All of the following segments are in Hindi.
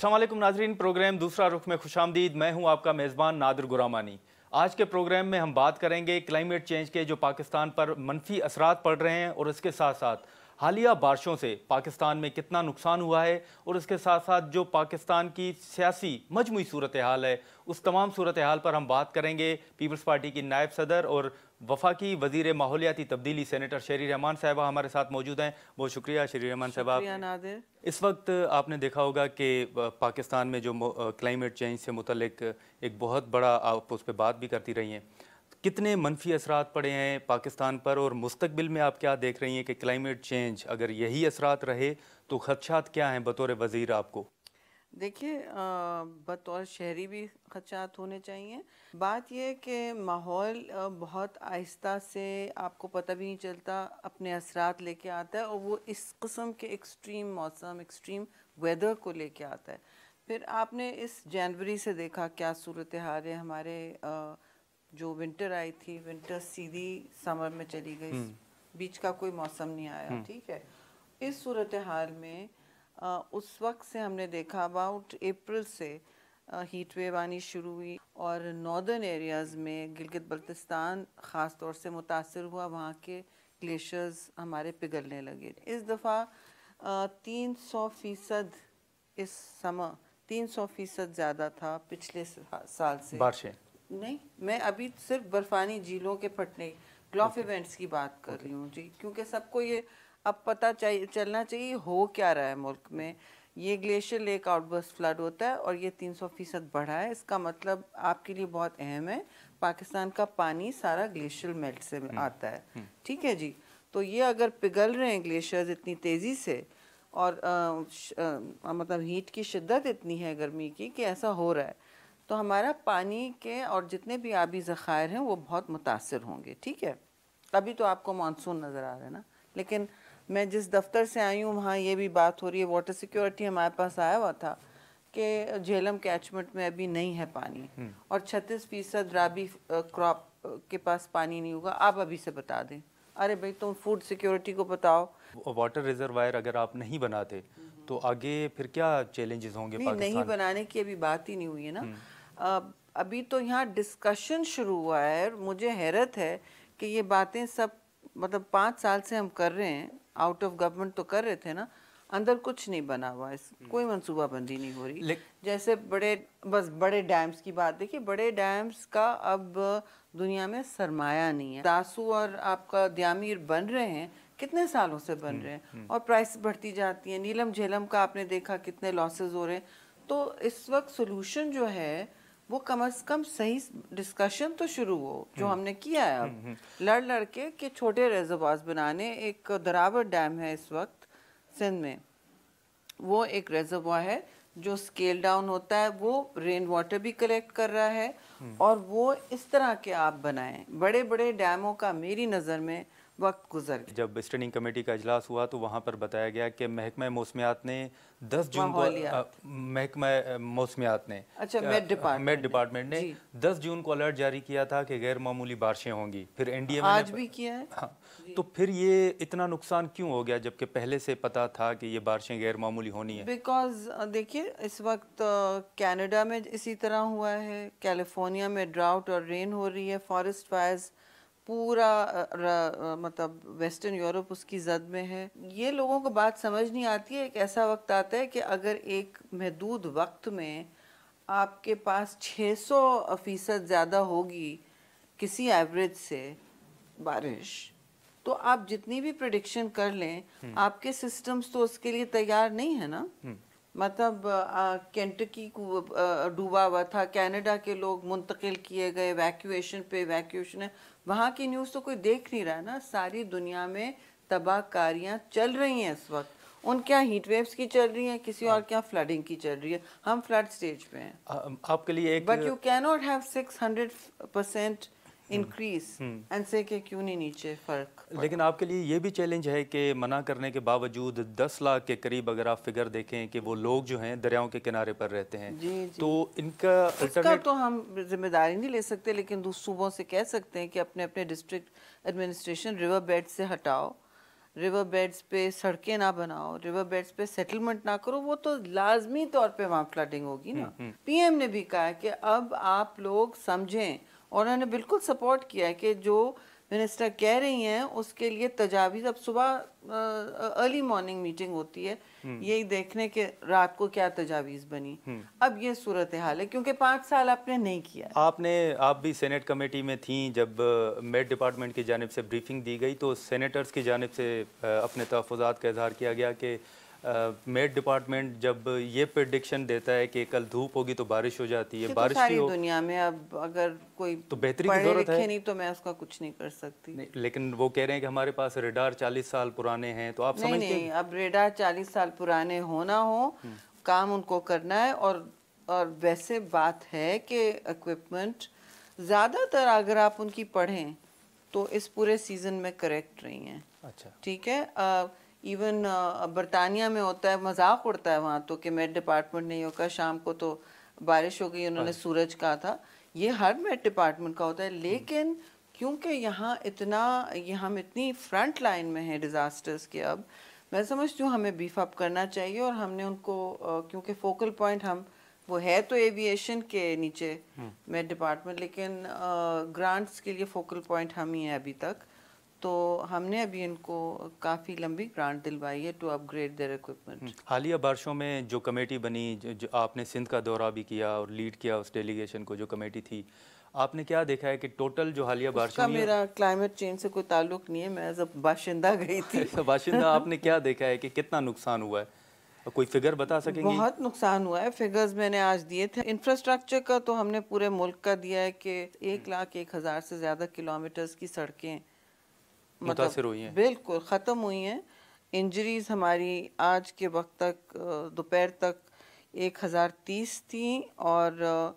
अस्सलाम वालेकुम नाजरीन, प्रोग्राम दूसरा रुख में खुशामदीद। मैं हूं आपका मेज़बान नादिर गुरामानी। आज के प्रोग्राम में हम बात करेंगे क्लाइमेट चेंज के जो पाकिस्तान पर मनफी असरात पड़ रहे हैं और इसके साथ साथ हालिया बारिशों से पाकिस्तान में कितना नुकसान हुआ है और इसके साथ साथ जो पाकिस्तान की सियासी मजमूई सूरत हाल है उस तमाम सूरत हाल पर हम बात करेंगे। पीपल्स पार्टी की नायब सदर और वफाकी वजीर माहौलियाती तब्दीली सेनेटर शेरी रहमान साहबा हमारे साथ मौजूद हैं। बहुत शुक्रिया शेरी रहमान साहबा। इस वक्त आपने देखा होगा कि पाकिस्तान में जो क्लाइमेट चेंज से मुतल्लिक एक बहुत बड़ा, आप उस पर बात भी करती रही हैं, कितने मनफी असरात पड़े हैं पाकिस्तान पर और मुस्तकबिल में आप क्या देख रही हैं कि क्लाइमेट चेंज अगर यही असरात रहे तो खदशात क्या हैं बतौर वज़ीर आपको? देखिए, बतौर शहरी भी खदशात होने चाहिए। बात यह है कि माहौल बहुत आहिस्ता से, आपको पता भी नहीं चलता, अपने असरात लेके आता है और वो इस किस्म के एक्सट्रीम मौसम, एक्सट्रीम वेदर को लेके आता है। फिर आपने इस जनवरी से देखा क्या सूरत हाल है। हमारे जो विंटर आई थी, विंटर सीधी समर में चली गई, बीच का कोई मौसम नहीं आया। ठीक है, इस सूरत हाल में उस वक्त से हमने देखा अबाउट अप्रैल से हीट वेव आनी शुरू हुई और नॉर्दर्न एरियाज़ में गिलगित बल्तिस्तान ख़ास तौर से मुतासर हुआ। वहाँ के ग्लेशियर्स हमारे पिघलने लगे। इस दफ़ा 300% इस समय 300% ज़्यादा था पिछले साल से। बारिशें नहीं, मैं अभी सिर्फ बर्फानी झीलों के फटने, ग्लॉफ इवेंट्स की बात कर रही हूँ जी, क्योंकि सबको ये अब पता चलना चाहिए हो क्या रहा है मुल्क में। ये ग्लेशियर लेक आउटबर्स्ट फ्लड होता है और ये 300% बढ़ा है। इसका मतलब आपके लिए बहुत अहम है, पाकिस्तान का पानी सारा ग्लेशियर मेल्ट से आता है। ठीक है जी, तो ये अगर पिघल रहे हैं ग्लेशियर्स इतनी तेज़ी से और मतलब हीट की शिद्दत इतनी है गर्मी की कि ऐसा हो रहा है, तो हमारा पानी के और जितने भी आबी ज़खायर हैं वो बहुत मुतासर होंगे। ठीक है, अभी तो आपको मानसून नज़र आ रहा है ना, लेकिन मैं जिस दफ्तर से आई हूँ वहाँ ये भी बात हो रही है, वाटर सिक्योरिटी हमारे पास आया हुआ था कि झेलम कैचमेंट में अभी नहीं है पानी और 36% राबी क्रॉप के पास पानी नहीं होगा। आप अभी से बता दें, अरे भाई तुम फूड सिक्योरिटी को बताओ। वाटर रिजर्वायर अगर आप नहीं बनाते तो आगे फिर क्या चैलेंजेस होंगे? नहीं बनाने की अभी बात ही नहीं हुई है ना। अभी तो यहाँ डिस्कशन शुरू हुआ है। मुझे हैरत है कि ये बातें सब मतलब 5 साल से हम कर रहे हैं, आउट ऑफ गवर्नमेंट तो कर रहे थे ना, अंदर कुछ नहीं बना हुआ, कोई मंसूबाबंदी नहीं हो रही। जैसे बड़े डैम्स की बात देखिए, बड़े डैम्स का अब दुनिया में सरमाया नहीं है। दासू और आपका द्यामीर बन रहे हैं, कितने सालों से बन रहे हैं और प्राइस बढ़ती जाती है। नीलम झेलम का आपने देखा कितने लॉसेस हो रहे हैं। तो इस वक्त सोल्यूशन जो है वो कम से कम सही डिस्कशन तो शुरू हो, जो हमने किया है अब लड़ के छोटे रेजर्वायर्स बनाने। एक दरावर डैम है इस वक्त सिंध में, वो एक रेजर्वायर है जो स्केल डाउन होता है, वो रेन वाटर भी कलेक्ट कर रहा है और वो इस तरह के आप बनाएं। बड़े बड़े डैमों का मेरी नज़र में वक्त गुजर गया। जब स्टैंडिंग कमेटी का इजलास हुआ तो वहाँ पर बताया गया कि महकमा मौसमियात ने 10 जून को महकमा मौसमियात ने मेट डिपार्टमेंट ने 10 जून को अलर्ट जारी किया था कि गैर मामूली बारिशें होंगी। फिर एनडीए आज भी किया है। हाँ, तो फिर ये इतना नुकसान क्यों हो गया जबकि पहले से पता था कि ये बारिशें गैर मामूली होनी है? बिकॉज देखिए, इस वक्त कनाडा में इसी तरह हुआ है, कैलिफोर्निया में ड्राउट और रेन हो रही है, फॉरेस्ट फायर्स पूरा मतलब वेस्टर्न यूरोप उसकी जद में है। ये लोगों को बात समझ नहीं आती है। एक ऐसा वक्त आता है कि अगर एक महदूद वक्त में आपके पास 600% ज़्यादा होगी किसी एवरेज से बारिश, तो आप जितनी भी प्रेडिक्शन कर लें, आपके सिस्टम्स तो उसके लिए तैयार नहीं है ना। मतलब केंटकी को डूबा हुआ था, कनाडा के लोग मुंतकिल किए गए, वैक्यूएशन पे वैक्यूएशन है। वहाँ की न्यूज़ तो कोई देख नहीं रहा है ना। सारी दुनिया में तबाहकारियाँ चल रही हैं इस वक्त। उनके यहाँ हीट वेव्स की चल रही हैं, किसी और के यहाँ फ्लडिंग की चल रही है। हम फ्लड स्टेज पे हैं। आपके लिए एक but you can not have 600% increase and से कि क्यों नहीं नीचे फर्क। लेकिन आपके लिए ये भी चैलेंज है कि मना करने के बावजूद 10 लाख के करीब अगर आप फिगर देखें कि वो लोग जो हैं दरियाओं के किनारे पर रहते हैं। जी जी। तो इसका तो हम जिम्मेदारी नहीं ले सकते, लेकिन दूसरे सूबों से कह सकते हैं कि अपने अपने डिस्ट्रिक्ट एडमिनिस्ट्रेशन रिवर बेड से हटाओ रिवर बेड्स पे सड़कें ना बनाओ, रिवर बेड्स पे सेटलमेंट ना करो, वो तो लाजमी तौर पे वहाँ फ्लडिंग होगी ना। पीएम ने भी कहा है कि अब आप लोग समझें, और उन्होंने बिल्कुल सपोर्ट किया है कि जो मिनिस्टर कह रही हैं उसके लिए तजावीज़, अब सुबह अर्ली मॉर्निंग मीटिंग होती है यही देखने के रात को क्या तजावीज़ बनी। अब ये सूरत हाल है क्योंकि 5 साल आपने नहीं किया। आप भी सेनेट कमेटी में थी जब मेट डिपार्टमेंट की जानिब से ब्रीफिंग दी गई, तो सेनेटर्स की जानिब से अपने तहफ़्फ़ुज़ात का इजहार किया गया कि मेट डिपार्टमेंट जब ये प्रेडिक्शन देता है कि कल धूप होगी तो बारिश हो जाती है, बारिश सारी दुनिया में अब अगर कोई तो बेहतरी की जरूरत है। नहीं तो मैं उसका कुछ नहीं कर सकती। नहीं, लेकिन वो कह रहे हैं कि हमारे पास रेडार 40 साल पुराने हैं, तो आप समझते हैं? नहीं, अब रेडार 40 साल पुराने होना हो, काम उनको करना है। और वैसे बात है कि इक्विपमेंट ज़्यादातर अगर आप उनकी पढ़ें तो इस पूरे सीज़न में करेक्ट रही हैं। अच्छा, ठीक है। इवन बरतानिया में होता है, मजाक उड़ता है वहाँ तो कि मेट डिपार्टमेंट नहीं होगा, शाम को तो बारिश हो गई, उन्होंने सूरज कहा था। ये हर मेट डिपार्टमेंट का होता है, लेकिन क्योंकि यहाँ हम इतनी फ्रंट लाइन में हैं डिज़ास्टर्स के, अब मैं समझती हूँ हमें बीफ अप करना चाहिए। और हमने उनको क्योंकि फोकल पॉइंट वो है तो एविएशन के नीचे मेट डिपार्टमेंट, लेकिन ग्रांट्स के लिए फोकल पॉइंट हम ही हैं अभी तक। तो हमने अभी इनको काफ़ी लंबी ग्रांट दिलवाई है टू अपग्रेड देयर इक्विपमेंट। हालिया बारिशों में जो कमेटी बनी, जो आपने सिंध का दौरा भी किया और लीड किया उस डेलीगेशन को, जो कमेटी थी, आपने क्या देखा है कि टोटल जो हालिया बारिशों में, मेरा क्लाइमेट चेंज से कोई ताल्लुक नहीं है, मैं जब बाशिंदा गई थी बाशिंदा आपने क्या देखा है कि कितना नुकसान हुआ है, कोई फिगर बता सकेंगे? बहुत नुकसान हुआ है, फिगर्स मैंने आज दिए थे। इंफ्रास्ट्रक्चर का तो हमने पूरे मुल्क का दिया है कि 1,01,000 से ज़्यादा किलोमीटर्स की सड़कें मुतासिर हुई हैं, बिल्कुल ख़त्म हुई हैं। इंजरीज हमारी आज के वक्त तक दोपहर तक 1,030 थी, और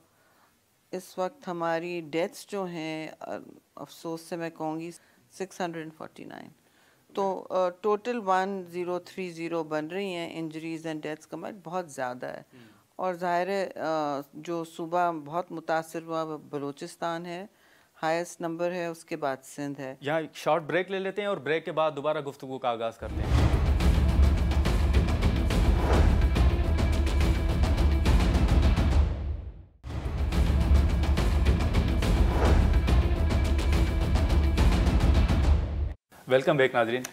इस वक्त हमारी डेथ्स जो हैं अफसोस से मैं कहूँगी 649। तो टोटल 1030 बन रही हैं इंजरीज एंड डेथ्स का, बहुत ज़्यादा है। और ज़ाहिर है जो सूबा बहुत मुतासिर हुआ बलूचिस्तान है, हाईएस्ट नंबर है, उसके बाद सिंध है। यहाँ एक शॉर्ट ब्रेक ले लेते हैं और ब्रेक के बाद दोबारा गुफ्तगू का आगाज़ करते हैं। वेलकम बैक नाजरीन।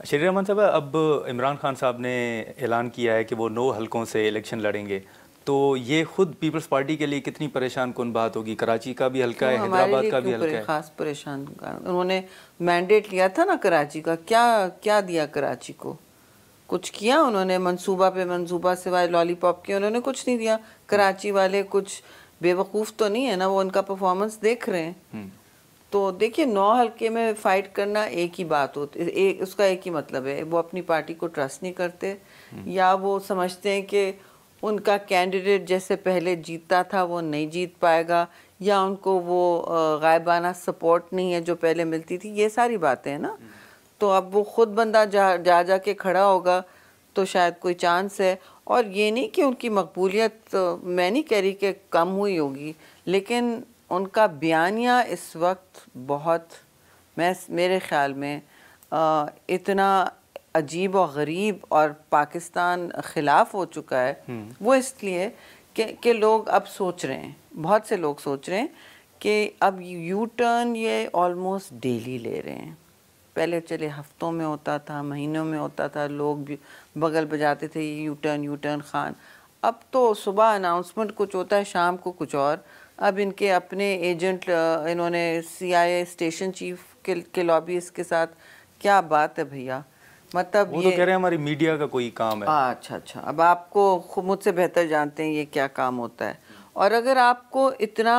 शरीर रहमान साहब, अब इमरान खान साहब ने ऐलान किया है कि वो 9 हलकों से इलेक्शन लड़ेंगे, तो ये खुद पीपल्स पार्टी के लिए कितनी परेशान कुन बात होगी? कराची का भी हल्का है, हैदराबाद का भी हल्का है। खास परेशान, उन्होंने मैंडेट लिया था ना कराची का, क्या दिया कराची को? कुछ किया उन्होंने? मंसूबा सिवाय लॉलीपॉप के उन्होंने कुछ नहीं दिया। कराची वाले कुछ बेवकूफ़ तो नहीं है ना, वो उनका परफॉर्मेंस देख रहे हैं। तो देखिए 9 हल्के में फाइट करना एक ही बात होती है, उसका एक ही मतलब है, वो अपनी पार्टी को ट्रस्ट नहीं करते, या वो समझते हैं कि उनका कैंडिडेट जैसे पहले जीतता था वो नहीं जीत पाएगा, या उनको वो गायबाना सपोर्ट नहीं है जो पहले मिलती थी। ये सारी बातें हैं ना। तो अब वो खुद बंदा जा के खड़ा होगा तो शायद कोई चांस है। और ये नहीं कि उनकी मकबूलियत मैं नहीं कह रही कि कम हुई होगी, लेकिन उनका बयानिया इस वक्त बहुत मेरे ख़्याल में इतना अजीब और गरीब और पाकिस्तान ख़िलाफ़ हो चुका है। वो इसलिए कि लोग अब सोच रहे हैं, बहुत से लोग सोच रहे हैं कि अब यू टर्न ये ऑलमोस्ट डेली ले रहे हैं। पहले चले हफ्तों में होता था, महीनों में होता था, लोग भी बगल बजाते थे यू टर्न खान। अब तो सुबह अनाउंसमेंट कुछ होता है, शाम को कुछ और। अब इनके अपने एजेंट, इन्होंने CIA स्टेशन चीफ के लॉबीज़ के साथ, क्या बात है भैया, मतलब वो तो कह रहे हैं हमारी मीडिया का कोई काम है। अच्छा, अब आपको मुझसे बेहतर जानते हैं ये क्या काम होता है। और अगर आपको इतना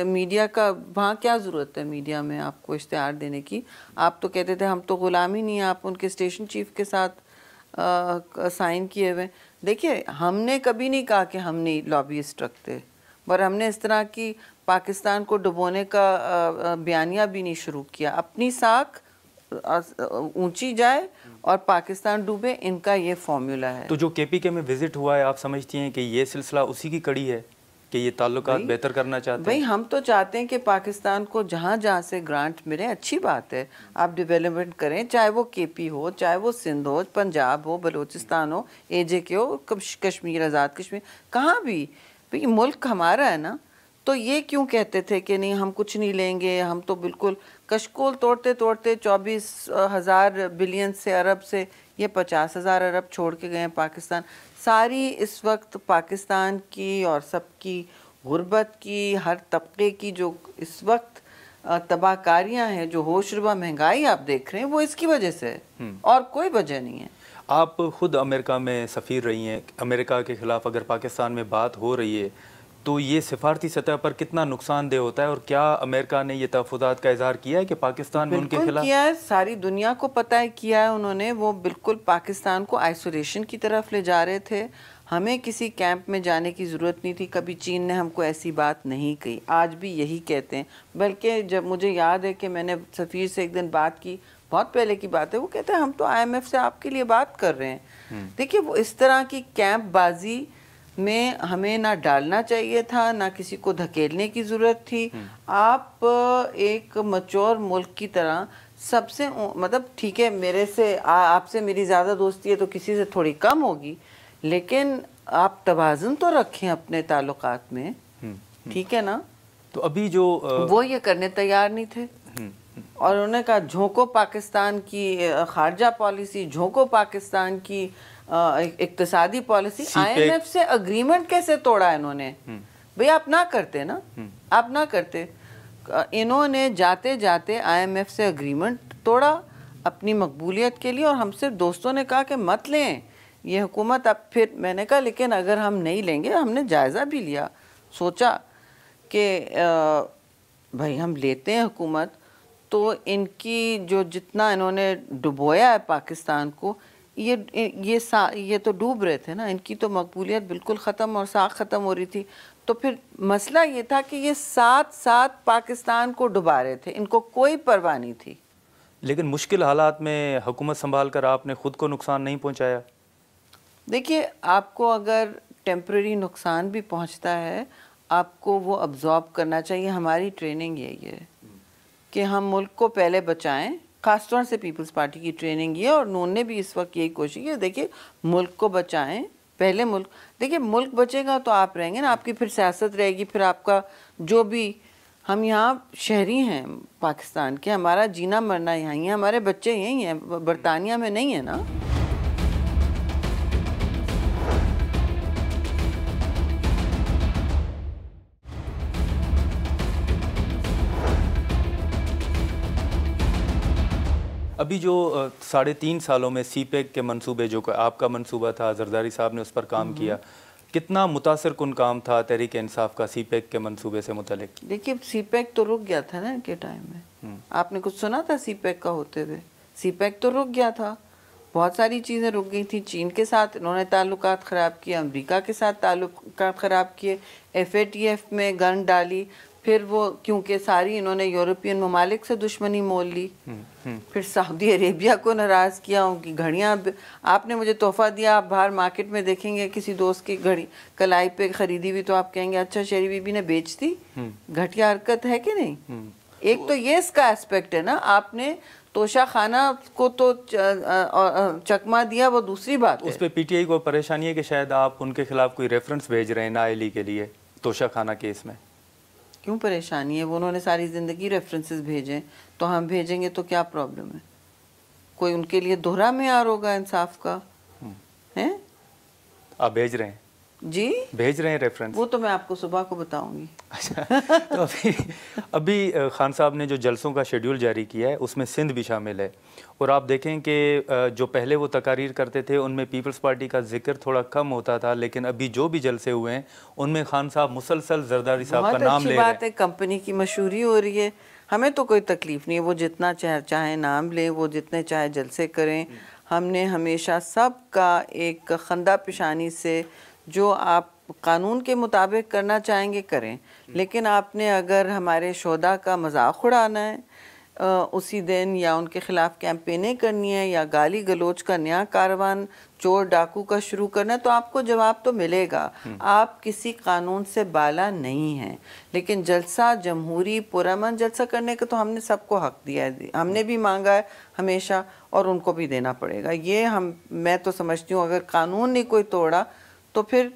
मीडिया का, वहाँ क्या ज़रूरत है मीडिया में आपको इश्तिहार देने की? आप तो कहते थे हम तो ग़ुलाम ही नहीं है, आप उनके स्टेशन चीफ के साथ साइन किए हुए। देखिए हमने कभी नहीं कहा कि हम नहीं लॉबीइस्ट रखते, पर हमने इस तरह की पाकिस्तान को डुबोने का बयानिया भी नहीं शुरू किया। अपनी साख ऊंची जाए और पाकिस्तान डूबे, इनका ये फॉर्मूला है। तो जो KPK में विजिट हुआ है, आप समझती हैं कि ये सिलसिला उसी की कड़ी है कि ये ताल्लुकात बेहतर करना चाहते हैं? भाई हम तो चाहते हैं कि पाकिस्तान को जहाँ जहाँ से ग्रांट मिले, अच्छी बात है, आप डेवलपमेंट करें, चाहे वो केपी हो, चाहे वो सिंध हो, पंजाब हो, बलूचिस्तान हो, AJ हो, कश्मीर, आज़ाद कश्मीर, कहाँ भी। भाई मुल्क हमारा है ना, तो ये क्यों कहते थे कि नहीं हम कुछ नहीं लेंगे, हम तो बिल्कुल कशकोल तोड़ते तोड़ते 24,000 बिलियन से, अरब से ये 50,000 अरब छोड़ के गए हैं पाकिस्तान। सारी इस वक्त पाकिस्तान की और सबकी गुर्बत की, हर तबके की जो इस वक्त तबाहकारियाँ हैं, जो होशरुबा महंगाई आप देख रहे हैं, वो इसकी वजह से है और कोई वजह नहीं है। आप खुद अमेरिका में सफ़ीर रही हैं, अमेरिका के ख़िलाफ़ अगर पाकिस्तान में बात हो रही है तो ये सिफारती सतह पर कितना नुकसानदेह होता है, और क्या अमेरिका ने ये तहफ़्फ़ुज़ात का इज़हार किया है कि पाकिस्तान में उनके खिलाफ? किया है, सारी दुनिया को पता है, किया है उन्होंने। वो बिल्कुल पाकिस्तान को आइसोलेशन की तरफ ले जा रहे थे। हमें किसी कैंप में जाने की ज़रूरत नहीं थी, कभी चीन ने हमको ऐसी बात नहीं कही, आज भी यही कहते हैं। बल्कि जब मुझे याद है कि मैंने सफ़ीर से एक दिन बात की, बहुत पहले की बात है, वो कहते हैं हम तो IMF से आपके लिए बात कर रहे हैं। देखिए वो इस तरह की कैंप बाजी में हमें ना डालना चाहिए था, ना किसी को धकेलने की ज़रूरत थी। आप एक मैच्योर मुल्क की तरह सबसे, मतलब ठीक है मेरे से आपसे मेरी ज़्यादा दोस्ती है तो किसी से थोड़ी कम होगी, लेकिन आप तवाज़ुन तो रखें अपने ताल्लुकात में, ठीक है ना। तो अभी जो वो ये करने तैयार नहीं थे और उन्होंने कहा झोंको पाकिस्तान की खारजा पॉलिसी, झोंको पाकिस्तान की इक्तिसादी पॉलिसी। IMF से अग्रीमेंट कैसे तोड़ा इन्होंने? भाई आप ना करते ना, आप ना करते। इन्होंने जाते जाते IMF से अग्रीमेंट तोड़ा अपनी मकबूलियत के लिए, और हमसे दोस्तों ने कहा कि मत लें ये हुकूमत। अब फिर मैंने कहा लेकिन अगर हम नहीं लेंगे, हमने जायज़ा भी लिया, सोचा कि भाई हम लेते हैं हुकूमत तो इनकी जो जितना इन्होंने डुबोया है पाकिस्तान को, ये तो डूब रहे थे ना, इनकी तो मकबूलियत बिल्कुल ख़त्म और साख ख़त्म हो रही थी। तो फिर मसला ये था कि ये साथ साथ पाकिस्तान को डुबा रहे थे, इनको कोई परवाह नहीं थी। लेकिन मुश्किल हालात में हुकूमत संभाल कर आपने ख़ुद को नुकसान नहीं पहुंचाया? देखिए आपको अगर टेम्परेरी नुकसान भी पहुंचता है, आपको वो अब्जॉर्ब करना चाहिए। हमारी ट्रेनिंग यही है कि हम मुल्क को पहले बचाएं, खासतौर से पीपल्स पार्टी की ट्रेनिंग ये, और नून ने भी इस वक्त यही कोशिश की। देखिए मुल्क को बचाएं पहले, मुल्क, देखिए मुल्क बचेगा तो आप रहेंगे ना, आपकी फिर सियासत रहेगी, फिर आपका जो भी, हम यहाँ शहरी हैं पाकिस्तान के, हमारा जीना मरना यहीं है, हमारे बच्चे यहीं हैं, बरतानिया में नहीं है ना। अभी जो 3.5 सालों में CPEC के मंसूबे, जो आपका मंसूबा था, जरदारी साहब ने उस पर काम किया, कितना मुतासिर कुन काम था तहरीक इंसाफ का CPEC के मंसूबे से मुतल्लिक? देखिए CPEC तो रुक गया था ना इनके टाइम में, आपने कुछ सुना था CPEC का होते हुए? CPEC तो रुक गया था, बहुत सारी चीज़ें रुक गई थी। चीन के साथ इन्होंने ताल्लुकात ख़राब किए, अमेरिका के साथ ताल्लुकात ख़राब किए, FATF में गन डाली, फिर वो क्योंकि सारी इन्होंने यूरोपियन ममालिक से दुश्मनी मोल ली, फिर सऊदी अरेबिया को नाराज़ किया, उनकी घड़ियाँ आपने मुझे तोहफ़ा दिया, आप बाहर मार्केट में देखेंगे किसी दोस्त की घड़ी कलाई पे खरीदी हुई तो आप कहेंगे अच्छा शेरी बीबी ने बेच दी। घटिया हरकत है कि नहीं? एक तो ये इसका एस्पेक्ट है ना, आपने तोशा खाना को तो चकमा दिया, वो दूसरी बात है। उस पर PTI को परेशानी है कि शायद आप उनके खिलाफ कोई रेफरेंस भेज रहे हैं नाअहली के लिए तोशा खाना केस में। क्यों परेशानी है? वो उन्होंने सारी ज़िंदगी रेफरेंसेस भेजे, तो हम भेजेंगे तो क्या प्रॉब्लम है? कोई उनके लिए दोहरा मेयार होगा इंसाफ का? हैं? आप भेज रहे हैं? जी भेज रहे हैं रेफरेंस? वो तो मैं आपको सुबह को बताऊंगी। अच्छा, तो अभी खान साहब ने जो जलसों का शेड्यूल जारी किया है उसमें सिंध भी शामिल है, और आप देखें कि जो पहले वो तकारीर करते थे उनमें पीपल्स पार्टी का जिक्र थोड़ा कम होता था, लेकिन अभी जो भी जलसे हुए हैं उनमें खान साहब मुसलसल जरदारी साहब का नाम ले रहे हैं। बात है, कंपनी की मशहूरी हो रही है, हमें तो कोई तकलीफ नहीं है, वो जितना चाहे नाम लें, वो जितने चाहे जलसे करें। हमने हमेशा सबका एक खंदा पेशानी से, जो आप कानून के मुताबिक करना चाहेंगे करें, लेकिन आपने अगर हमारे शोधा का मजाक उड़ाना है उसी दिन, या उनके खिलाफ कैंपेनें करनी है, या गाली गलोच का नया कारवान चोर डाकू का शुरू करना है, तो आपको जवाब तो मिलेगा। आप किसी कानून से बाला नहीं हैं। लेकिन जलसा, जमहूरी पुरअमन जलसा करने का तो हमने सबको हक दिया है, हमने भी मांगा है हमेशा, और उनको भी देना पड़ेगा। ये मैं तो समझती हूँ अगर कानून नहीं कोई तोड़ा तो फिर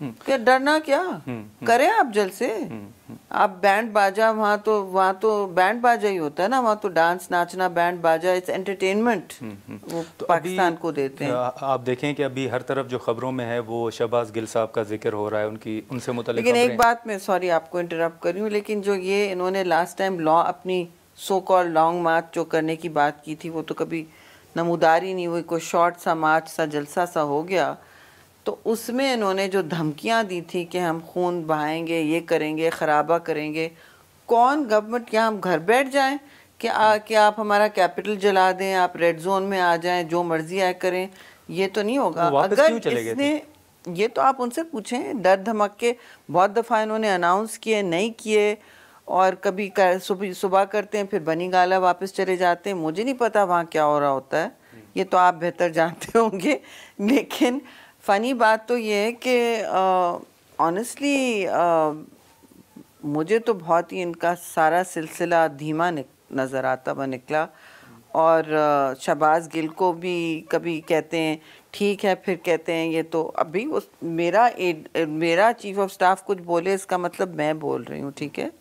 क्या डरना, क्या करें आप जलसे। आप बैंड बाजा, वहाँ तो बैंड बाजा ही होता है ना, वहाँ तो डांस नाचना बैंड बाजा, इट्स एंटरटेनमेंट वो तो पाकिस्तान को देते हैं। आप देखें कि अभी हर तरफ जो खबरों में है वो शहबाज गिल साहब का जिक्र हो रहा है, उनसे मुतल्लिक। लेकिन एक बात मैं, सॉरी आपको इंटरप्ट कर रही हूँ, लेकिन जो ये इन्होंने लास्ट टाइम अपनी सो कॉल्ड लॉन्ग मार्च जो करने की बात की थी, वो तो कभी नमूदार ही नहीं हुई, कोई शॉर्ट सा मार्च सा जलसा सा हो गया। तो उसमें इन्होंने जो धमकियां दी थी कि हम खून बहाएंगे, ये करेंगे, खराबा करेंगे, कौन गवर्नमेंट, क्या हम घर बैठ जाएं कि आप हमारा कैपिटल जला दें, आप रेड जोन में आ जाएं, जो मर्जी आए करें? ये तो नहीं होगा। अगर इसने, ये तो आप उनसे पूछें, डर धमके बहुत दफ़ा इन्होंने अनाउंस किए, नहीं किए, और कभी सुबह करते हैं फिर बनी गाला वापस चले जाते हैं। मुझे नहीं पता वहाँ क्या हो रहा होता है, ये तो आप बेहतर जानते होंगे। लेकिन फ़नी बात तो ये है कि ऑनेस्टली मुझे तो बहुत ही इनका सारा सिलसिला धीमा नज़र आता हुआ निकला। और शहबाज गिल को भी कभी कहते हैं ठीक है, फिर कहते हैं ये तो अभी मेरा चीफ ऑफ स्टाफ कुछ बोले इसका मतलब मैं बोल रही हूँ, ठीक है।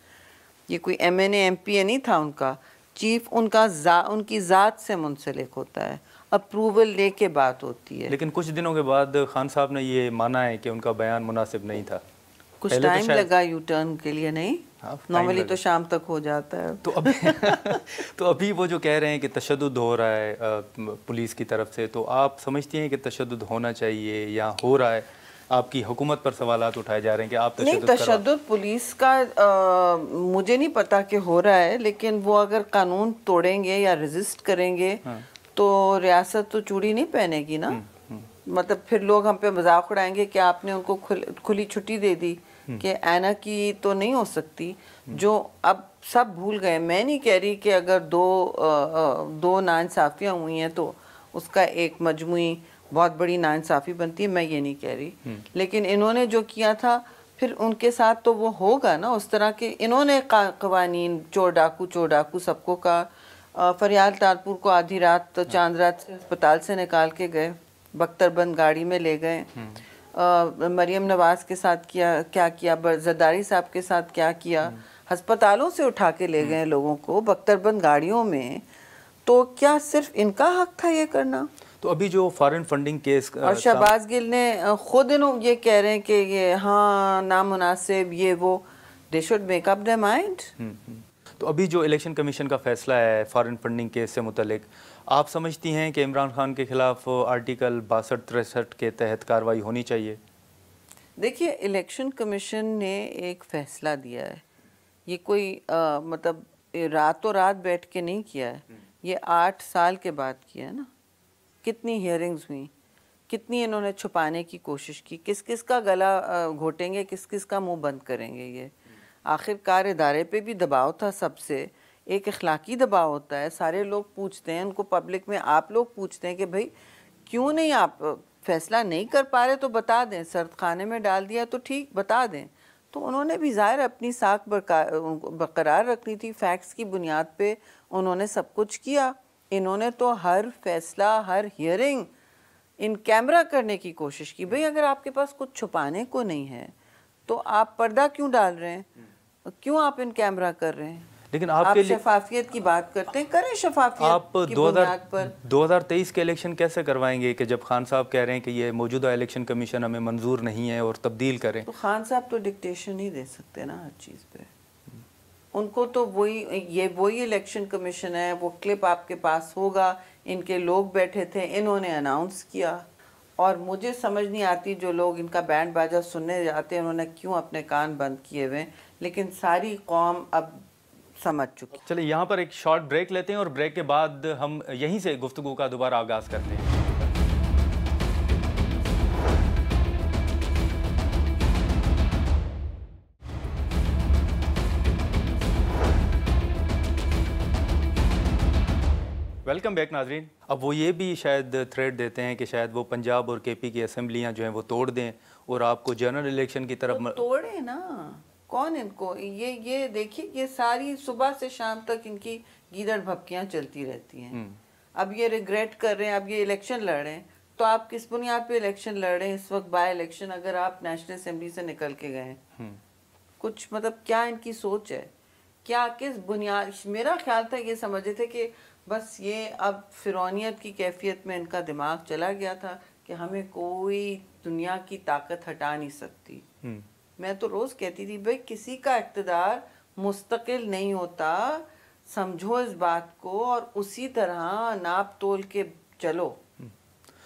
ये कोई MNA MPA नहीं था उनका चीफ, उनकी ज़ात से मुंसलिक होता है, अप्रूवल लेके बात होती है। लेकिन कुछ दिनों के बाद खान साहब ने ये माना है कि उनका बयान मुनासिब नहीं था। कुछ टाइम लगा यू टर्न के लिए, नहीं नॉर्मली तो शाम तक हो जाता है। तो अभी वो जो कह रहे हैं कि तशद्दुद हो रहा है पुलिस की तरफ से, तो आप समझती हैं कि तशद्दुद होना चाहिए या हो रहा है? आपकी हुकूमत पर सवालात उठाए जा रहे हैं कि आप तशद्दुद पुलिस का मुझे नहीं पता कि हो रहा है, लेकिन वो अगर कानून तोड़ेंगे या रेजिस्ट करेंगे तो रियासत तो चूड़ी नहीं पहनेगी ना। मतलब फिर लोग हम पे मजाक उड़ाएंगे कि आपने उनको खुली छुट्टी दे दी, कि ऐना की तो नहीं हो सकती, जो अब सब भूल गए। मैं नहीं कह रही कि अगर दो नाइंसाफ़ियाँ हुई हैं तो उसका एक मजमुई बहुत बड़ी नाइंसाफ़ी बनती है, मैं ये नहीं कह रही। लेकिन इन्होंने जो किया था फिर उनके साथ तो वो होगा ना उस तरह के। इन्होंने कवानीन चोर डाकू सबको का फरियाल तारपुर को आधी रात चांद रात अस्पताल से निकाल के गए, बख्तरबंद गाड़ी में ले गए। मरियम नवाज के साथ क्या किया, जरदारी साहब के साथ क्या किया, अस्पतालों से उठा के ले गए लोगों को बख्तरबंद गाड़ियों में। तो क्या सिर्फ इनका हक था ये करना? तो अभी जो फॉरेन फंडिंग केस और शहबाज गिल ने खुद ये कह रहे हैं कि ये हाँ नामुनासिब, ये वो, they should make up their mind. तो अभी जो इलेक्शन कमीशन का फैसला है फॉरेन फंडिंग केस से मुतल्लिक, आप समझती हैं कि इमरान खान के खिलाफ आर्टिकल 62-63 के तहत कार्रवाई होनी चाहिए? देखिए, इलेक्शन कमीशन ने एक फ़ैसला दिया है, ये कोई मतलब रातों रात बैठ के नहीं किया है, ये 8 साल के बाद किया है ना। कितनी हियरिंग्स हुई, कितनी इन्होंने छुपाने की कोशिश की, किस किस का गला घोटेंगे, किस किस का मुंह बंद करेंगे। ये आखिरकार इदारे पे भी दबाव था, सबसे एक अखलाकी दबाव होता है। सारे लोग पूछते हैं उनको, पब्लिक में आप लोग पूछते हैं कि भाई क्यों नहीं आप फैसला नहीं कर पा रहे, तो बता दें, सर्द खाने में डाल दिया तो ठीक, बता दें। तो उन्होंने भी ज़ाहिर अपनी साख बरकरार रखनी थी, फैक्ट्स की बुनियाद पे उन्होंने सब कुछ किया। इन्होंने तो हर फैसला, हर हियरिंग इन कैमरा करने की कोशिश की। भाई अगर आपके पास कुछ छुपाने को नहीं है तो आप पर्दा क्यों डाल रहे हैं, क्यों आप इन कैमरा कर रहे हैं? लेकिन आप शफाफियत की बात करते हैं, करें शफाफियत आप की बुनियाद पर। 2023 के इलेक्शन कैसे करवाएंगे कि जब खान साहब कह रहे हैं कि ये मौजूदा इलेक्शन कमीशन हमें मंजूर नहीं है और तब्दील करें? तो खान साहब तो डिक्टेशन नहीं दे सकते ना हर चीज़ पे। उनको तो वही इलेक्शन कमीशन है, वो क्लिप आपके पास होगा, इनके लोग बैठे थे, इन्होंने अनाउंस किया। और मुझे समझ नहीं आती जो लोग इनका बैंड बाजा सुनने जाते हैं उन्होंने क्यों अपने कान बंद किए हुए, लेकिन सारी कौम अब समझ चुकी। चलिए यहाँ पर एक शॉर्ट ब्रेक लेते हैं और ब्रेक के बाद हम यहीं से गुफ्तगू का दोबारा आगाज़ करते हैं। वेलकम बैक नाजरीन। अब वो ये भी शायद थ्रेट देते हैं कि शायद वो पंजाब और केपी की असेंबलियां जो हैं वो तोड़ दें और आपको जनरल इलेक्शन की तरफ तो तोड़े ना, कौन इनको ये देखिए, ये सारी सुबह से शाम तक इनकी गीदड़ भपकियां चलती रहती हैं। अब ये रिग्रेट कर रहे हैं, अब ये इलेक्शन लड़ रहे हैं, तो आप किस बुनियाद पे इलेक्शन लड़ रहे हैं इस वक्त बाय इलेक्शन, अगर आप नेशनल असेंबली से निकल के गए? कुछ मतलब क्या इनकी सोच है, क्या किस बुनियाद? मेरा ख्याल था ये समझे थे कि बस ये अब फिरौनियत की कैफियत में इनका दिमाग चला गया था कि हमें कोई दुनिया की ताकत हटा नहीं सकती। मैं तो रोज कहती थी भाई किसी का इक़्तिदार मुस्तकिल नहीं होता, समझो इस बात को और उसी तरह नाप तोल के चलो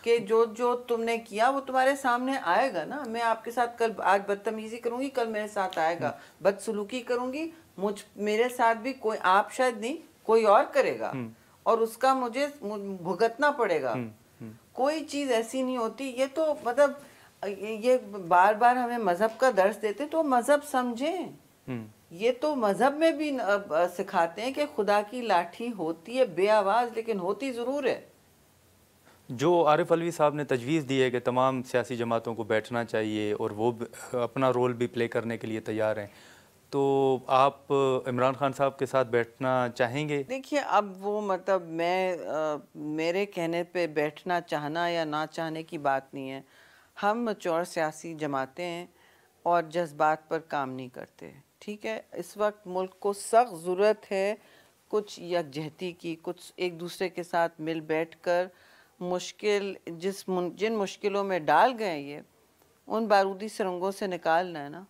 कि जो जो तुमने किया वो तुम्हारे सामने आएगा ना। मैं आपके साथ कल आज बदतमीजी करूंगी, कल मेरे साथ आएगा, बदसलूकी करूंगी, मेरे साथ भी कोई, आप शायद नहीं, कोई और करेगा और उसका मुझे भुगतना पड़ेगा। कोई चीज ऐसी नहीं होती। ये तो मतलब ये बार बार हमें मजहब का दर्स देते तो मजहब समझें। ये तो मजहब में भी सिखाते हैं कि खुदा की लाठी होती है बेआवाज, लेकिन होती जरूर है। जो आरिफ अलवी साहब ने तजवीज़ दी है कि तमाम सियासी जमातों को बैठना चाहिए और वो अपना रोल भी प्ले करने के लिए तैयार हैं, तो आप इमरान खान साहब के साथ बैठना चाहेंगे? देखिए अब वो मतलब मेरे कहने पे बैठना चाहना या ना चाहने की बात नहीं है। हम मैच्योर सियासी जमातें हैं और जज्बात पर काम नहीं करते, ठीक है। इस वक्त मुल्क को सख्त ज़रूरत है कुछ यकजहती की, कुछ एक दूसरे के साथ मिल बैठ कर मुश्किल जिन मुश्किलों में डाल गए ये, उन बारूदी सुरंगों से निकालना है ना।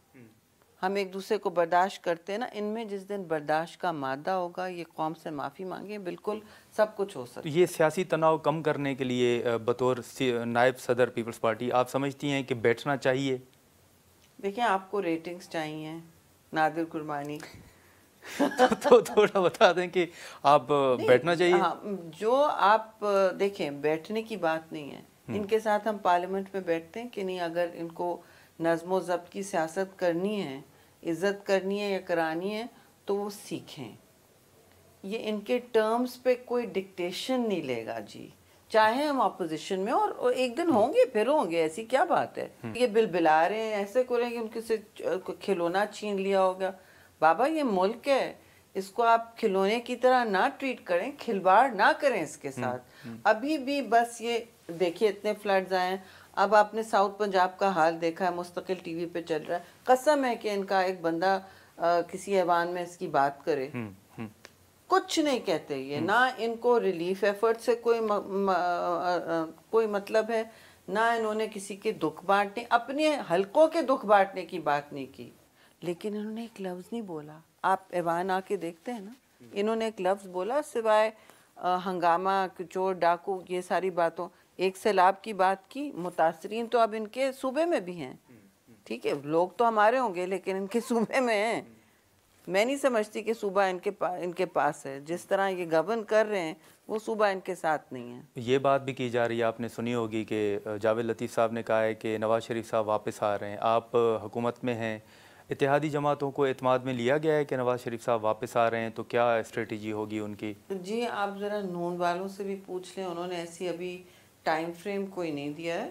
हम एक दूसरे को बर्दाश्त करते हैं ना, इनमें जिस दिन बर्दाश्त का मादा होगा ये कौम से माफ़ी मांगे, बिल्कुल सब कुछ हो सकता है। तो ये सियासी तनाव कम करने के लिए बतौर नायब सदर पीपल्स पार्टी आप समझती हैं कि बैठना चाहिए? देखिए आपको रेटिंग्स चाहिए नादिर गुरमानी तो थोड़ा बता दें कि आप बैठना चाहिए। हाँ, जो आप देखें बैठने की बात नहीं है। इनके साथ हम पार्लियामेंट में बैठते हैं कि नहीं, अगर इनको नज़्म ज़ब्त की सियासत करनी है, इज़्ज़त करनी है या करानी है, तो वो सीखें। ये इनके टर्म्स पे कोई डिक्टेशन नहीं लेगा जी, चाहे हम अपोजिशन में और एक दिन होंगे फिर होंगे, ऐसी क्या बात है। ये बिलबिला रहे हैं, ऐसे करेंगे उनके से खिलौना छीन लिया होगा। बाबा ये मुल्क है, इसको आप खिलौने की तरह ना ट्रीट करें, खिलवाड़ ना करें इसके साथ। अभी भी बस ये देखिए इतने फ्लड्स आए हैं, अब आपने साउथ पंजाब का हाल देखा है, मुस्तकिल टीवी पे चल रहा है। कसम है कि इनका एक बंदा किसी ऐवान में इसकी बात करे, कुछ नहीं कहते ये, ना इनको रिलीफ एफर्ट से कोई मतलब है, ना इन्होंने किसी के दुख बांटने, अपने हलकों के दुख बांटने की बात नहीं की, लेकिन इन्होंने एक लफ्ज़ नहीं बोला। आप ऐवान आके देखते हैं ना, इन्होंने एक लफ्ज़ बोला सिवाय हंगामा, चोर डाकू, ये सारी बातों। एक सैलाब की बात की, मुतासरीन तो अब इनके सूबे में भी हैं, ठीक है, लोग तो हमारे होंगे लेकिन इनके सूबे में हैं। मैं नहीं समझती कि सूबा इनके पास है। जिस तरह ये गवर्न कर रहे हैं वो सूबा इनके साथ नहीं है। ये बात भी की जा रही है, आपने सुनी होगी कि जावेद लतीफ़ साहब ने कहा है कि नवाज़ शरीफ साहब वापस आ रहे हैं। आप हुकूमत में हैं, इत्तेहादी जमातों को एतमाद में लिया गया है कि नवाज़ शरीफ साहब वापस आ रहे हैं, तो क्या स्ट्रेटजी होगी उनकी? जी आप ज़रा नून वालों से भी पूछ लें, उन्होंने ऐसी अभी टाइम फ्रेम कोई नहीं दिया है,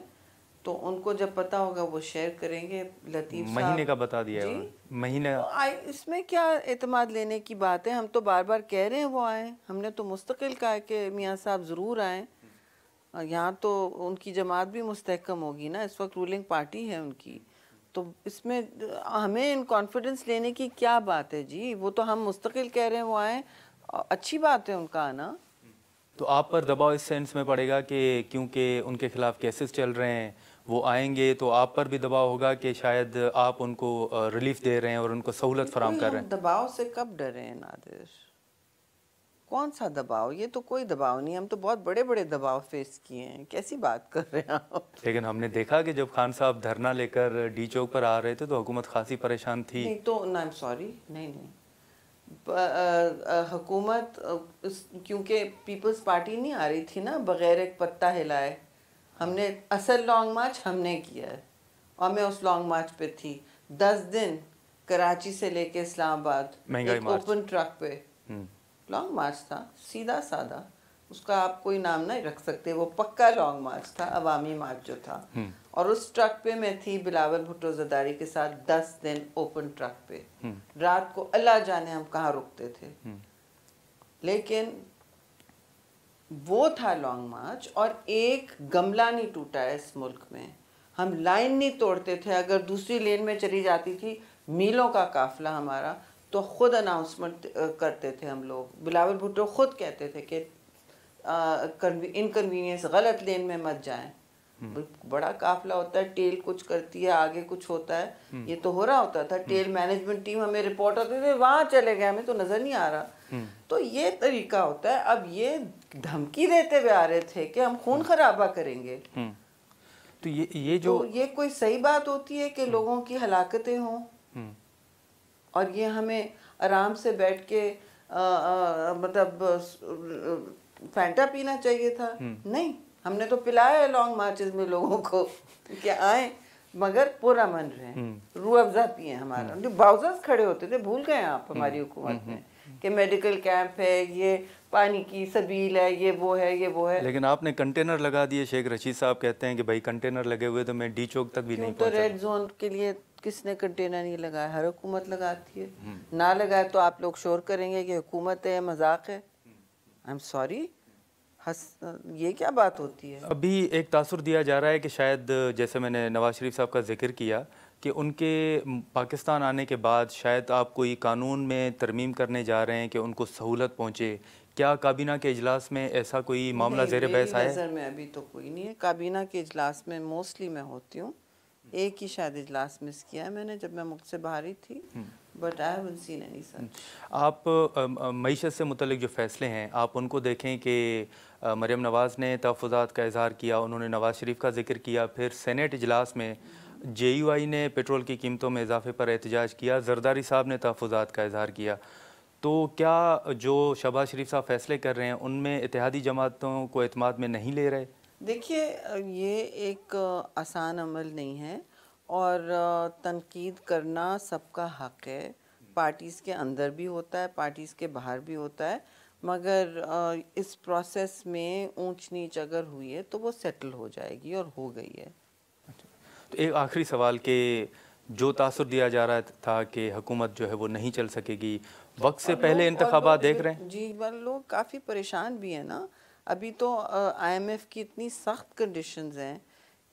तो उनको जब पता होगा वो शेयर करेंगे। लतीफ़ साहब महीने का बता दिया है, महीने। तो इसमें क्या एतमाद लेने की बात है? हम तो बार बार कह रहे हैं वो आए, हमने तो मुस्तकिल कहा है कि मियाँ साहब ज़रूर आएँ। यहाँ तो उनकी जमात भी मुस्तहकम होगी ना, इस वक्त रूलिंग पार्टी है उनकी, तो इसमें हमें इन कॉन्फिडेंस लेने की क्या बात है जी? वो तो हम मुस्तकिल कह रहे हैं वो आए, अच्छी बात है उनका आना। तो आप पर दबाव इस सेंस में पड़ेगा कि क्योंकि उनके खिलाफ केसेस चल रहे हैं, वो आएंगे तो आप पर भी दबाव होगा कि शायद आप उनको रिलीफ दे रहे हैं और उनको सहूलत फराम कर रहे हैं। दबाव से कब डरे हैं नादिर? कौन सा दबाव? ये तो कोई दबाव नहीं, हम तो बहुत बड़े बड़े दबाव फेस किए हैं, कैसी बात कर रहे हैं आप? लेकिन हमने देखा कि जब खान साहब धरना लेकर डी चौक पर आ रहे थे तो हुकूमत खासी परेशान थी। नहीं तो आई एम सॉरी, नहीं हुकूमत क्योंकि पीपल्स पार्टी नहीं आ रही थी ना बगैर एक पत्ता हिलाए। हमने असल लॉन्ग मार्च हमने किया है और मैं उस लॉन्ग मार्च पे थी 10 दिन, कराची से लेके इस्लामाबाद, एक ओपन ट्रक पे लॉन्ग मार्च था, सीधा साधा। उसका आप कोई नाम नहीं रख सकते, वो पक्का लॉन्ग मार्च था, अवामी मार्च जो था। और उस ट्रक पे मैं थी बिलावल भुट्टो ज़रदारी के साथ 10 दिन ओपन ट्रक पे। रात को अल्लाह जाने हम कहाँ रुकते थे, लेकिन वो था लॉन्ग मार्च। और एक गमला नहीं टूटा है इस मुल्क में, हम लाइन नहीं तोड़ते थे। अगर दूसरी लेन में चली जाती थी मीलों का काफिला हमारा, तो खुद अनाउंसमेंट करते थे हम लोग। बिलावल भुट्टो खुद कहते थे कि इनकन्वीनियंस, गलत लेन में मत जाएं। बड़ा काफिला होता है, टेल कुछ करती है, आगे कुछ होता है, ये तो हो रहा होता था। टेल मैनेजमेंट टीम हमें रिपोर्ट होते थे, वहां चले गए, हमें तो नजर नहीं आ रहा। तो ये तरीका होता है। अब ये धमकी देते हुए आ रहे थे कि हम खून खराबा करेंगे। तो ये जो तो ये कोई सही बात होती है कि लोगों की हलाकतें हों और ये हमें आराम से बैठ के मतलब फैंटा पीना चाहिए था? नहीं, हमने तो पिलाया है लॉन्ग मार्चेस में लोगों को कि आए मगर पूरा मन रहे, रूह अफ़ज़ा पिए। हमारा जो बाउजर्स खड़े होते थे, भूल गए आप हमारी हुकूमत में कि मेडिकल कैंप है, ये पानी की सबील है, ये वो है, ये वो है। लेकिन आपने कंटेनर लगा दिए। शेख रशीद साहब कहते हैं कि भाई कंटेनर लगे हुए तो मैं डी चौक तक भी नहीं तो रेड जोन के लिए किसने कंटेनर नहीं लगाया? हर हुकूमत लगाती है। ना लगाए तो आप लोग शोर करेंगे कि हुकूमत है, मजाक है। आई एम सॉरी, ये क्या बात होती है? अभी एक तासुर दिया जा रहा है कि शायद, जैसे मैंने नवाज शरीफ साहब का जिक्र किया, कि उनके पाकिस्तान आने के बाद शायद आप कोई कानून में तरमीम करने जा रहे हैं कि उनको सहूलत पहुँचे। क्या काबीना के इजलास में ऐसा कोई मामला ज़ेर बहस आया है? नज़र में अभी तो कोई नहीं है। काबीना के इजलास में मोस्टली मैं होती हूँ, एक ही शायद इजलास मिस किया है मैंने जब मैं मुल्क से बाहर ही थी, but I haven't seen any such. आप मईशत से मुतल्लिक जो फ़ैसले हैं, आप उनको देखें कि मरियम नवाज़ ने तहफ़्फ़ुज़ात का इज़हार किया, उन्होंने नवाज़ शरीफ का जिक्र किया, फिर सेनेट इजलास में JUI ने पेट्रोल की कीमतों में इजाफे पर एहतजाज किया, ज़रदारी साहब ने तहफ़्फ़ुज़ात का इज़हार किया। तो क्या जो शहबाज शरीफ साहब फ़ैसले कर रहे हैं उनमें इत्तेहादी जमातों को एतमाद में नहीं ले रहे? देखिए, ये एक आसान अमल नहीं है और तनकीद करना सबका हक है। पार्टीज़ के अंदर भी होता है, पार्टीज़ के बाहर भी होता है, मगर इस प्रोसेस में ऊंच नीच अगर हुई है तो वो सेटल हो जाएगी और हो गई है। तो एक आखिरी सवाल के जो तासुर दिया जा रहा था कि हुकूमत जो है वो नहीं चल सकेगी, वक्त से पहले इंतखाबात देख रहे हैं? जी, लोग काफ़ी परेशान भी हैं ना। अभी तो IMF की इतनी सख्त कंडीशंस हैं,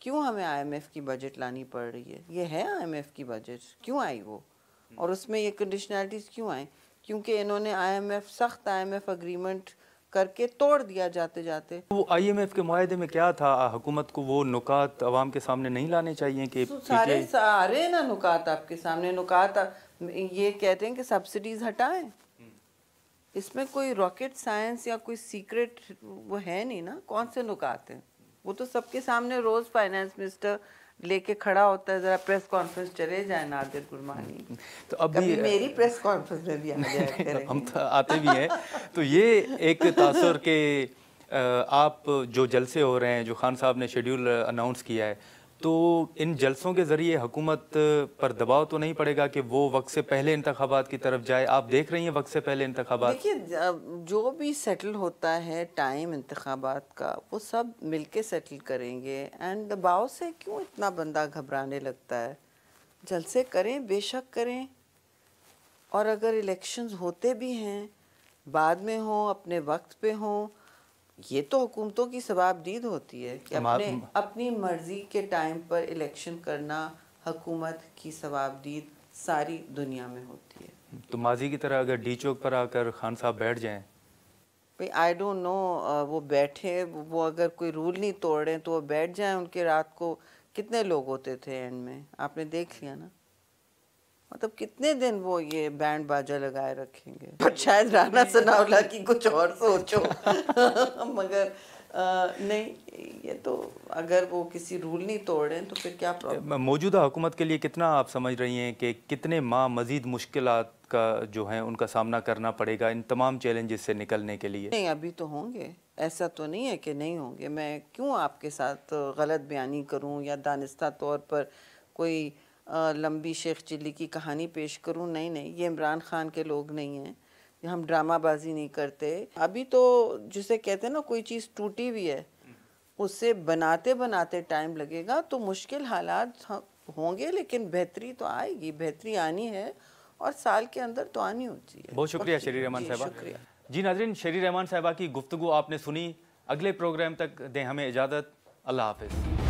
क्यों हमें IMF की बजट लानी पड़ रही है? ये है IMF की बजट, क्यों आई वो? और उसमें ये कंडीशनलिटीज़ क्यों आई? क्योंकि इन्होंने सख्त IMF अग्रीमेंट करके तोड़ दिया जाते जाते। वो IMF के मुआहदे में क्या था? हुकूमत को वो नुकात अवाम के सामने नहीं लाने चाहिए कि सारे ना नुकात आपके सामने। नुकात ये कहते हैं कि सब्सिडीज हटाएं, इसमें कोई रॉकेट साइंस या कोई सीक्रेट वो है नहीं ना। कौन से नुकात हैं? वो तो सबके सामने रोज फाइनेंस मिनिस्टर लेके खड़ा होता है। जरा प्रेस कॉन्फ्रेंस चले जाए नादिर गुरमानी, तो अभी मेरी प्रेस कॉन्फ्रेंस में भी आ जाया करें। हम तो आते भी हैं। तो ये एक तासुर के आप जो जलसे हो रहे हैं, जो खान साहब ने शेड्यूल अनाउंस किया है, तो इन जलसों के ज़रिए हुकूमत पर दबाव तो नहीं पड़ेगा कि वो वक्त से पहले इंतखाबात की तरफ जाए? आप देख रही हैं वक्त से पहले इंतखाबात? देखिए, जो भी सेटल होता है टाइम इंतखाबात का, वो सब मिलके सेटल करेंगे। एंड दबाव से क्यों इतना बंदा घबराने लगता है? जलसे करें, बेशक करें, और अगर इलेक्शंस होते भी हैं बाद में हों, अपने वक्त पे हों, ये तो हुकूमतों की सवाबदीद होती है कि अपनी मर्जी के टाइम पर इलेक्शन करना हुकूमत की सवाबदीद सारी दुनिया में होती है। तो माजी की तरह अगर डी चौक पर आकर खान साहब बैठ जाएं? भाई आई डोंट नो, वो बैठे, वो अगर कोई रूल नहीं तोड़ रहे तो वो बैठ जाएं। उनके रात को कितने लोग होते थे एंड में, आपने देख लिया ना। मतलब कितने दिन वो ये बैंड बाजा लगाए रखेंगे? पर शायद राना सनाउल्लाह की कुछ और सोचो। मगर नहीं, ये तो अगर वो किसी रूल नहीं तोड़ रहे हैं तो फिर क्या प्रॉब्लम? मौजूदा हुकूमत के लिए कितना आप समझ रही हैं कि कितने माह मज़ीद मुश्किलात का जो है उनका सामना करना पड़ेगा इन तमाम चैलेंजेस से निकलने के लिए? नहीं, अभी तो होंगे, ऐसा तो नहीं है कि नहीं होंगे। मैं क्यों आपके साथ गलत बयानी करूं या दानिस्ता तौर पर कोई लंबी शेख चिल्ली की कहानी पेश करूं? नहीं, ये इमरान खान के लोग नहीं हैं हम ड्रामाबाजी नहीं करते। अभी तो जिसे कहते हैं ना, कोई चीज़ टूटी हुई है, उससे बनाते बनाते टाइम लगेगा, तो मुश्किल हालात होंगे, लेकिन बेहतरी तो आएगी, बेहतरी आनी है और साल के अंदर तो आनी होती है। बहुत शुक्रिया शेरी रहमान साहिबा। जी नाज़रीन, शेरी रहमान साहिबा की गुफ्तगू आपने सुनी। अगले प्रोग्राम तक दें हमें इजाज़त। अल्लाह हाफिज़।